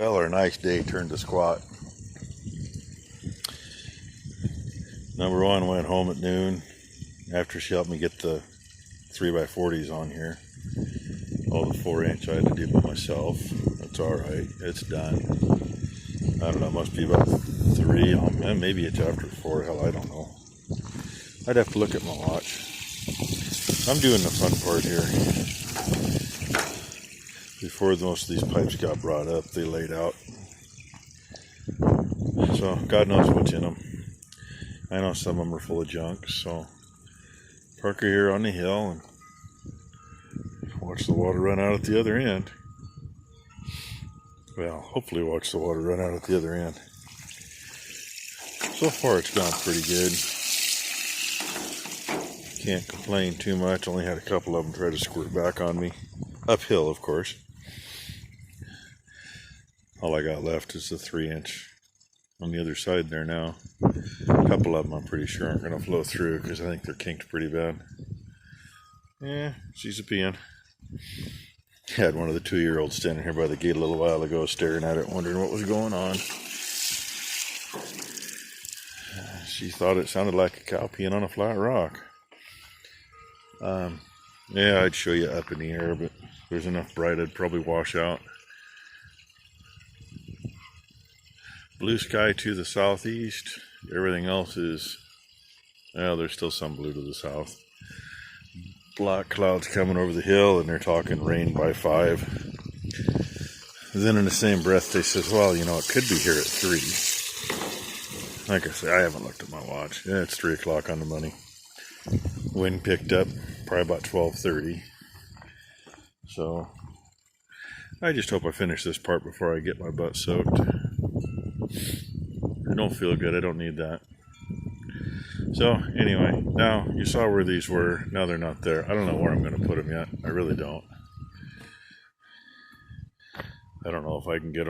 Well, our nice day turned to squat. Number one went home at noon after she helped me get the 3x40s on here. All the 4-inch I had to do by myself. That's alright, it's done. I don't know, it must be about 3, maybe it's after 4, hell I don't know. I'd have to look at my watch. I'm doing the fun part here. Before most of these pipes got brought up, they laid out. So God knows what's in them. I know some of them are full of junk, so park her here on the hill and watch the water run out at the other end. Well, hopefully watch the water run out at the other end. So far it's gone pretty good. Can't complain too much. Only had a couple of them try to squirt back on me. Uphill, of course. All I got left is the 3-inch on the other side there now. A couple of them I'm pretty sure aren't going to flow through because I think they're kinked pretty bad. Yeah, she's a peeing. Had one of the 2-year-olds standing here by the gate a little while ago staring at it, wondering what was going on. She thought it sounded like a cow peeing on a flat rock. Yeah, I'd show you up in the air, but there's enough bright I'd probably wash out. Blue sky to the southeast. Everything else is, well, there's still some blue to the south. Black clouds coming over the hill, and they're talking rain by 5. Then in the same breath they says, well, you know, it could be here at 3. Like I say, I haven't looked at my watch. Yeah, it's 3 o'clock on the money. Wind picked up probably about 12:30. So I just hope I finish this part before I get my butt soaked. I don't feel good. I don't need that. So anyway, now you saw where these were. Now they're not there. I don't know where I'm going to put them yet. I really don't. I don't know if I can get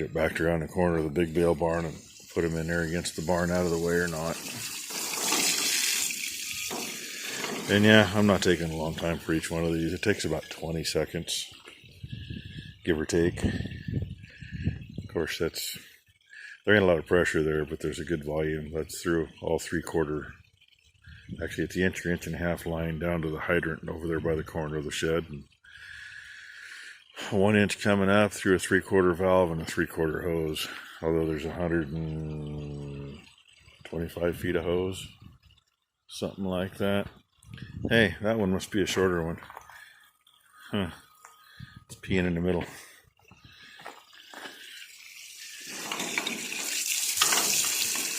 it backed around the corner of the big bale barn and put them in there against the barn out of the way or not. And yeah, I'm not taking a long time for each one of these. It takes about 20 seconds, give or take. Of course, there ain't a lot of pressure there, but there's a good volume. That's through all 3/4. Actually, it's the inch or inch and a half line down to the hydrant over there by the corner of the shed. And 1 inch coming up through a 3/4 valve and a 3/4 hose. Although there's 125 feet of hose, something like that. Hey, that one must be a shorter one. Huh. It's peeing in the middle.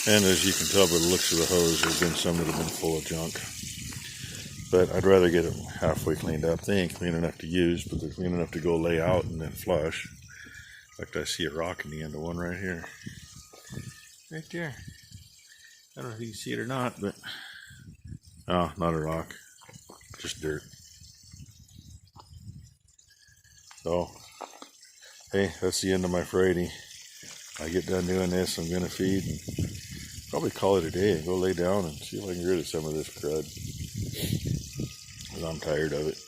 And as you can tell by the looks of the hose, there's been some that have been full of junk. But I'd rather get them halfway cleaned up. They ain't clean enough to use, but they're clean enough to go lay out and then flush. In fact, I see a rock in the end of one right here. Right there. I don't know if you can see it or not, but... oh, not a rock. Just dirt. So, hey, that's the end of my Friday. I get done doing this, I'm going to feed and probably call it a day and go lay down and see if I can get rid of some of this crud. Because I'm tired of it.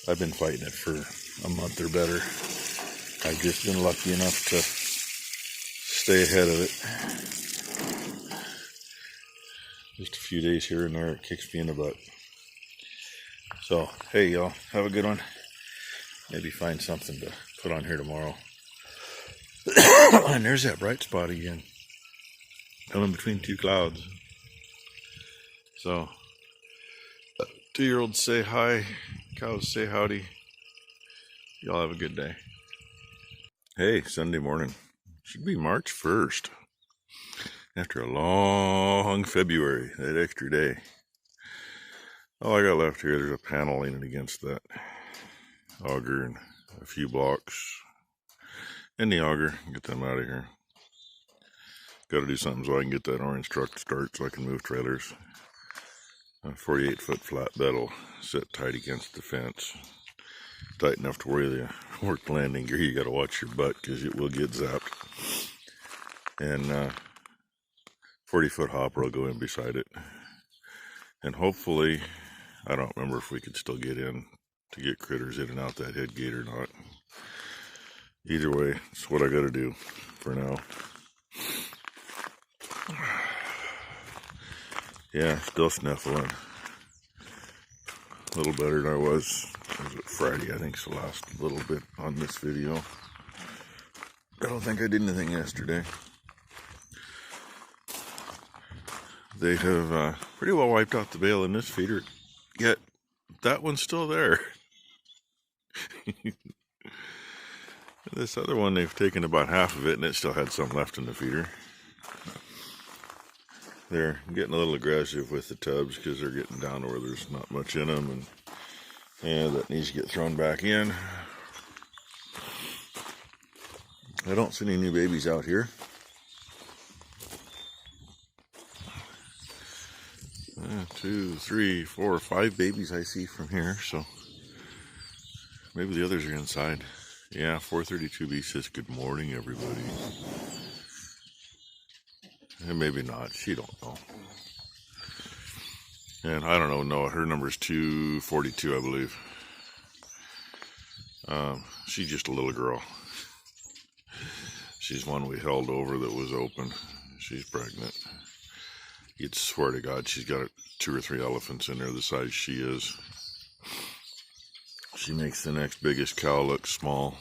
I've been fighting it for a month or better. I've just been lucky enough to stay ahead of it. Just a few days here and there, it kicks me in the butt. So, hey y'all, have a good one. Maybe find something to put on here tomorrow. And there's that bright spot again. Coming between 2 clouds. So, 2-year-olds say hi, cows say howdy. Y'all have a good day. Hey, Sunday morning. Should be March 1st. After a long February, that extra day. All I got left here, there's a panel leaning against that auger and a few blocks. And the auger, get them out of here. Got to do something so I can get that orange truck to start so I can move trailers. A 48-foot flat bed'll sit tight against the fence. Tight enough to where you work landing gear, you got to watch your butt because it will get zapped. And 40-foot hopper will go in beside it. And hopefully, I don't remember if we could still get in to get critters in and out that head gate or not. Either way, it's what I gotta do for now. Yeah, still sniffling. A little better than I was Friday, I think, so last little bit on this video. I don't think I did anything yesterday. They have pretty well wiped out the bale in this feeder, yet that one's still there. This other one, they've taken about half of it, and it still had some left in the feeder. They're getting a little aggressive with the tubs because they're getting down to where there's not much in them, and yeah, that needs to get thrown back in. I don't see any new babies out here. 2, 3, 4, 5 babies I see from here, so maybe the others are inside. Yeah, 432B says good morning, everybody. And maybe not, she don't know. And I don't know, Noah, her number is 242, I believe. She's just a little girl. She's one we held over that was open. She's pregnant. You'd swear to God she's got 2 or 3 elephants in there the size she is. She makes the next biggest cow look small.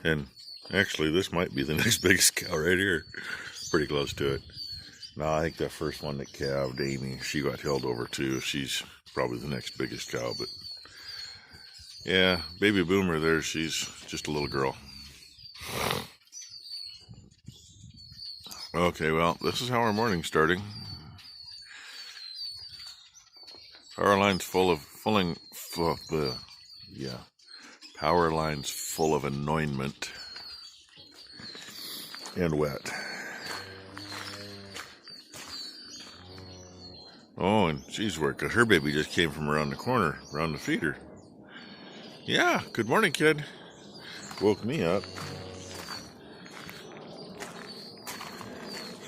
And actually, this might be the next biggest cow right here. Pretty close to it. No, I think that first one that calved, Amy, she got held over too. She's probably the next biggest cow, but yeah, baby Boomer there, she's just a little girl. Okay, well, this is how our morning's starting. Power lines full of power lines full of anointment and wet. Oh, and she's working. Her baby just came from around the corner, around the feeder. Yeah, good morning, kid. Woke me up.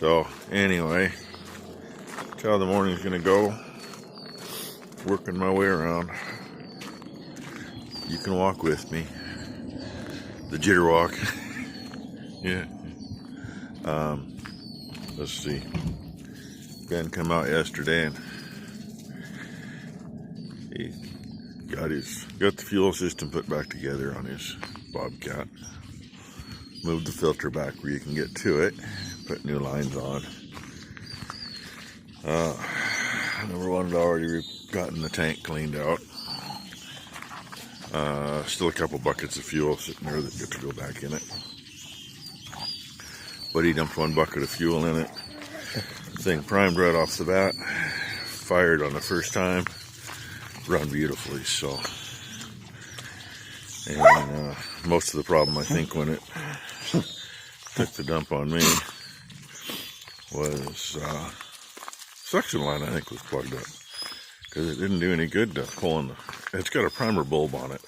So, anyway, that's how the morning's gonna go. Working my way around. You can walk with me. The jitter walk. Yeah. Let's see. Ben come out yesterday and he got the fuel system put back together on his Bobcat. Moved the filter back where you can get to it. Put new lines on. Number one had already gotten the tank cleaned out. Still a couple buckets of fuel sitting there that get to go back in it. But he dumped 1 bucket of fuel in it. Thing primed right off the bat. Fired on the first time. Run beautifully, so. And most of the problem, I think, when it took the dump on me was suction line, I think, was plugged up. Because it didn't do any good to pulling the... It's got a primer bulb on it.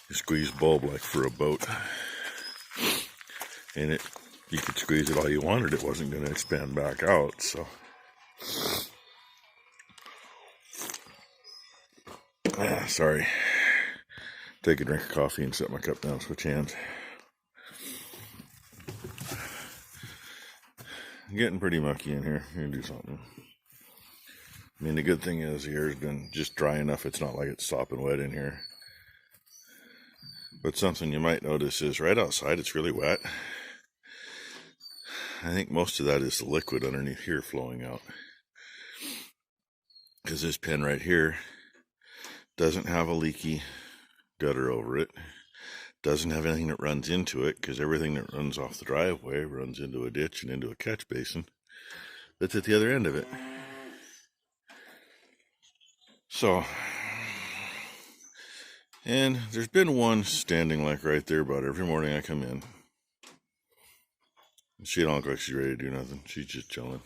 You squeeze bulb like for a boat. And you could squeeze it all you wanted. It wasn't going to expand back out, so... Sorry. Take a drink of coffee and set my cup down, switch hands. Getting pretty mucky in here. Gonna do something. I mean, the good thing is the air's been just dry enough. It's not like it's sopping wet in here. But something you might notice is right outside it's really wet. I think most of that is the liquid underneath here flowing out. Because this pen right here doesn't have a leaky gutter over it. Doesn't have anything that runs into it, because everything that runs off the driveway runs into a ditch and into a catch basin that's at the other end of it. So, and there's been one standing like right there about every morning I come in. She don't look like she's ready to do nothing. She's just chilling.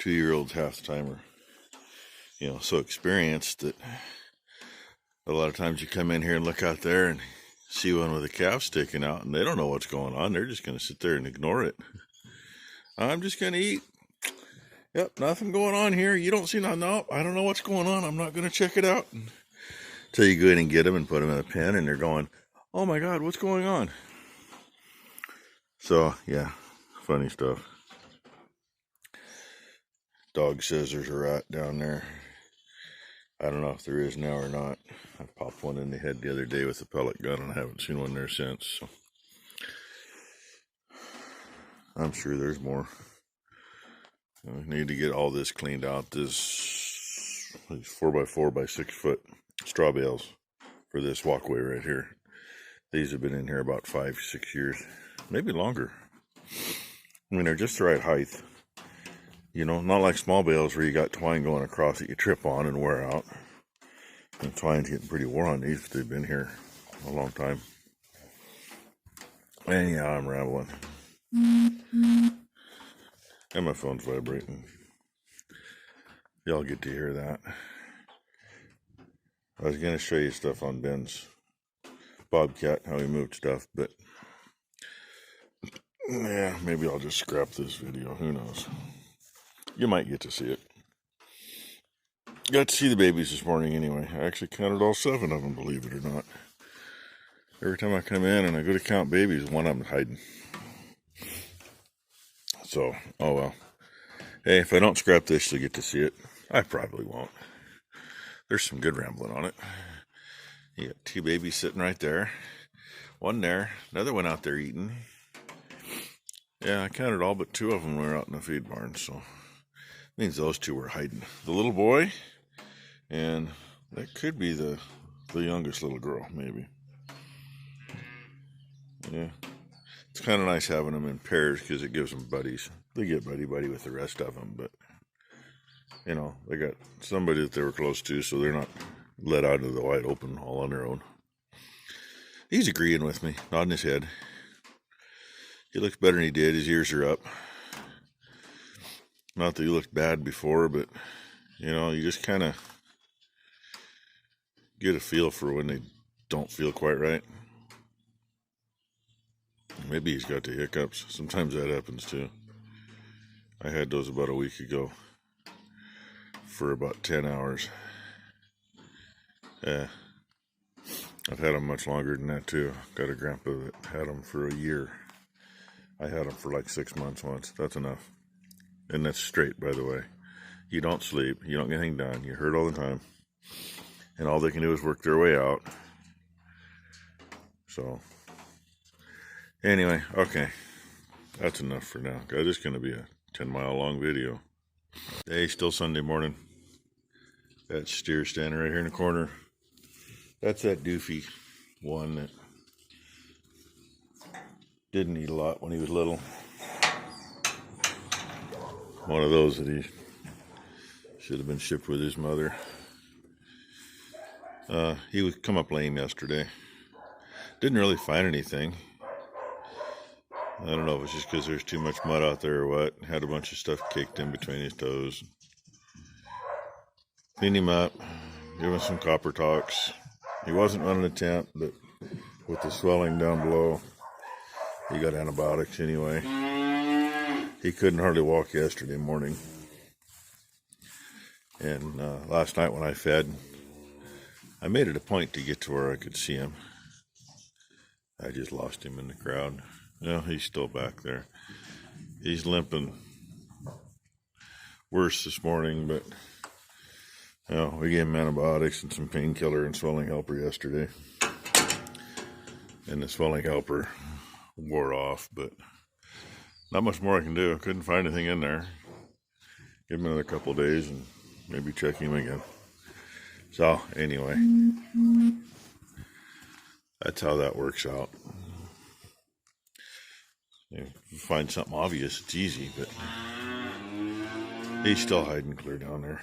2-year-olds half the time are, so experienced that a lot of times you come in here and look out there and see one with a calf sticking out and they don't know what's going on. They're just going to sit there and ignore it. I'm just going to eat. Yep, nothing going on here. You don't see nothing. No, I don't know what's going on. I'm not going to check it out. And So you go in and get them and put them in a pen, and they're going, "Oh my God, what's going on?" So yeah, funny stuff. Dog says there's a rat down there. I don't know if there is now or not. I popped one in the head the other day with a pellet gun, and I haven't seen one there since. So I'm sure there's more. We need to get all this cleaned out. These 4x4 by 6 foot straw bales for this walkway right here. These have been in here about 5-6 years, maybe longer. I mean, they're just the right height. You know, not like small bales where you got twine going across that you trip on and wear out. And twine's getting pretty worn on these, but they've been here a long time. And yeah, I'm rambling. And my phone's vibrating. Y'all get to hear that. I was going to show you stuff on Ben's Bobcat, how he moved stuff, but yeah, maybe I'll just scrap this video. Who knows? You might get to see it. Got to see the babies this morning anyway. I actually counted all 7 of them, believe it or not. Every time I come in and I go to count babies, one of them's hiding. So, oh well. Hey, if I don't scrap this, you'll get to see it. I probably won't. There's some good rambling on it. You got 2 babies sitting right there. One there. Another one out there eating. Yeah, I counted all but 2 of them when we were out in the feed barn, so means those 2 were hiding. The little boy, and that could be the youngest little girl, maybe. Yeah. It's kind of nice having them in pairs because it gives them buddies. They get buddy-buddy with the rest of them, but, you know, they got somebody that they were close to, so they're not let out into the wide open all on their own. He's agreeing with me, nodding his head. He looks better than he did. His ears are up. Not that he looked bad before, but, you know, you just kind of get a feel for when they don't feel quite right. Maybe he's got the hiccups. Sometimes that happens too. I had those about a week ago for about 10 hours. Yeah. I've had them much longer than that too. Got a grandpa that had them for a year. I had them for like 6 months once. That's enough. And that's straight, by the way. You don't sleep. You don't get anything done. You hurt all the time. And all they can do is work their way out. So, anyway, okay. That's enough for now. This is going to be a 10-mile long video. Hey, still Sunday morning. That steer standing right here in the corner. That's that doofy one that didn't eat a lot when he was little. One of those that he should have been shipped with his mother. He would come up lame yesterday. Didn't really find anything. I don't know if it's just because there's too much mud out there or what. Had a bunch of stuff caked in between his toes. Cleaned him up. Give him some copper talks. He wasn't running a temp, but with the swelling down below, he got antibiotics anyway. He couldn't hardly walk yesterday morning. And last night when I fed, I made it a point to get to where I could see him. I just lost him in the crowd. No, he's still back there. He's limping worse this morning, but you know, we gave him antibiotics and some painkiller and swelling helper yesterday. And the swelling helper wore off, but not much more I can do. I couldn't find anything in there. Give him another couple of days and maybe check him again. So, anyway, that's how that works out. If you find something obvious, it's easy, but he's still hiding clear down there.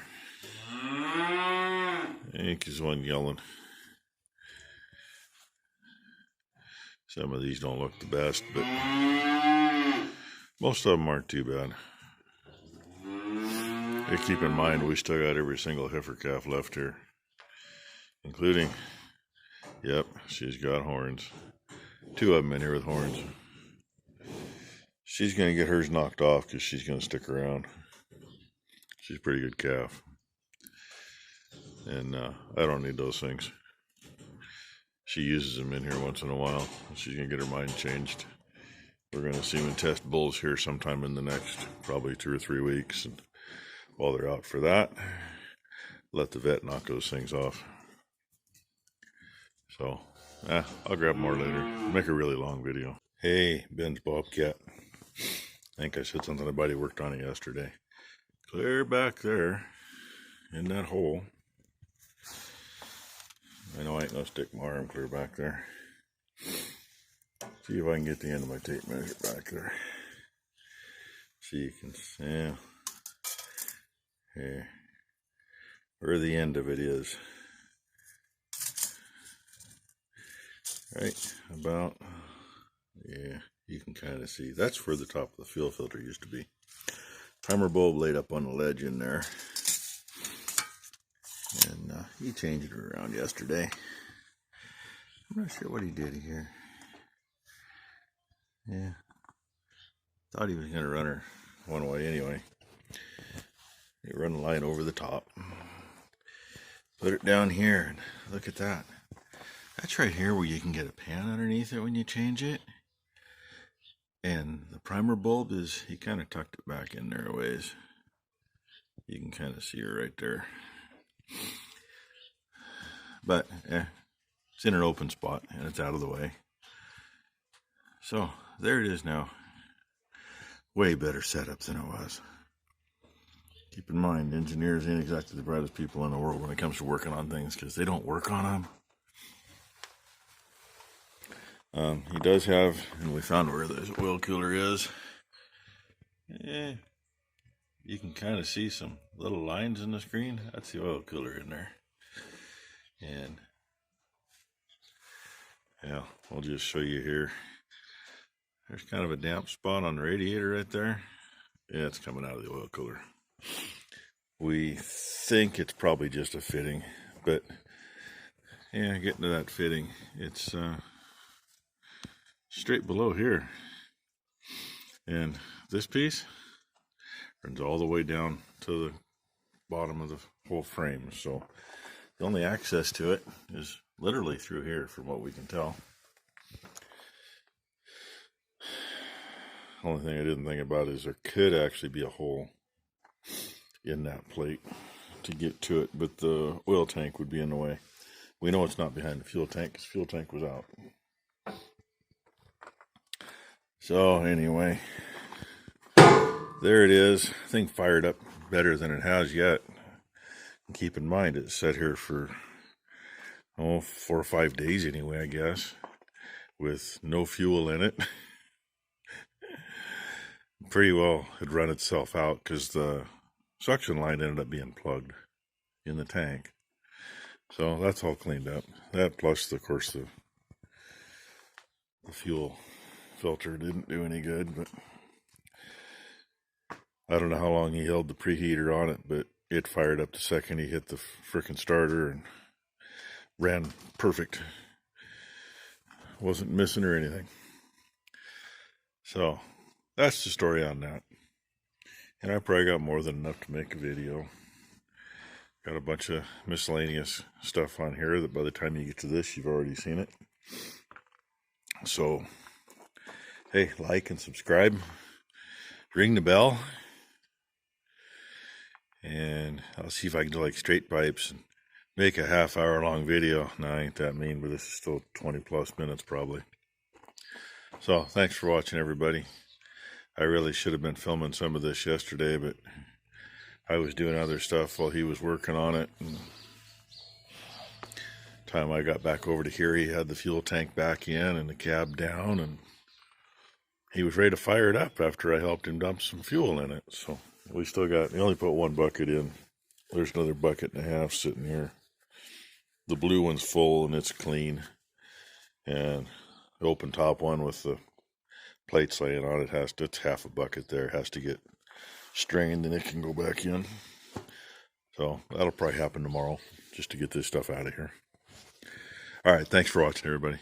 I think he's one yelling. Some of these don't look the best, but most of them aren't too bad. Hey, keep in mind, we still got every single heifer calf left here, including, yep, she's got horns. 2 of them in here with horns. She's going to get hers knocked off because she's going to stick around. She's a pretty good calf. And I don't need those things. She uses them in here once in a while. She's going to get her mind changed. We're going to see them and test bulls here sometime in the next probably 2 or 3 weeks. And while they're out for that, let the vet knock those things off. So, I'll grab more later. Make a really long video. Hey, Ben's Bobcat. I think I said something about he worked on it yesterday. Clear back there in that hole. I know I ain't gonna stick my arm clear back there. See if I can get the end of my tape measure back there. See, you can see here where the end of it is. Right about, yeah, you can kind of see. That's where the top of the fuel filter used to be. Primer bulb laid up on the ledge in there. And he changed it around yesterday. I'm not sure what he did here. Yeah. Thought he was going to run her one way anyway. He run the line over the top. Put it down here and look at that. That's right here where you can get a pan underneath it when you change it. And the primer bulb is, he kind of tucked it back in there a ways. You can kind of see her right there. But it's in an open spot and it's out of the way. So there it is now. Way better setup than it was. Keep in mind, engineers ain't exactly the brightest people in the world when it comes to working on things, because they don't work on them. He does have, and we found where the oil cooler is. You can kind of see some little lines in the screen. That's the oil cooler in there. And yeah, I'll just show you here. There's kind of a damp spot on the radiator right there. Yeah, it's coming out of the oil cooler. We think it's probably just a fitting, but yeah, getting to that fitting, it's straight below here. And this piece runs all the way down to the bottom of the whole frame. So the only access to it is literally through here, from what we can tell. Only thing I didn't think about is there could actually be a hole in that plate to get to it, but the oil tank would be in the way. We know it's not behind the fuel tank because the fuel tank was out. So anyway, there it is. Thing fired up better than it has yet. And keep in mind, it's sat here for 4 or 5 days anyway, I guess, with no fuel in it. Pretty well had run itself out because the suction line ended up being plugged in the tank. So that's all cleaned up. That plus, of course, the fuel filter didn't do any good, but I don't know how long he held the preheater on it, but it fired up the second he hit the frickin' starter and ran perfect. Wasn't missing or anything. So that's the story on that. And I probably got more than enough to make a video. Got a bunch of miscellaneous stuff on here that by the time you get to this, you've already seen it. So, hey, like and subscribe. Ring the bell. And I'll see if I can do like straight pipes and make a half-hour long video. No, I ain't that mean, but this is still 20 plus minutes probably. So, thanks for watching, everybody. I really should have been filming some of this yesterday, but I was doing other stuff while he was working on it. And time I got back over to here, he had the fuel tank back in and the cab down, and he was ready to fire it up after I helped him dump some fuel in it. So we still got, he only put 1 bucket in. There's another bucket and a half sitting here. The blue one's full and it's clean. And the open top one with the plates laying on it it's half a bucket there. It has to get strained and it can go back in. So that'll probably happen tomorrow just to get this stuff out of here. All right, thanks for watching, everybody.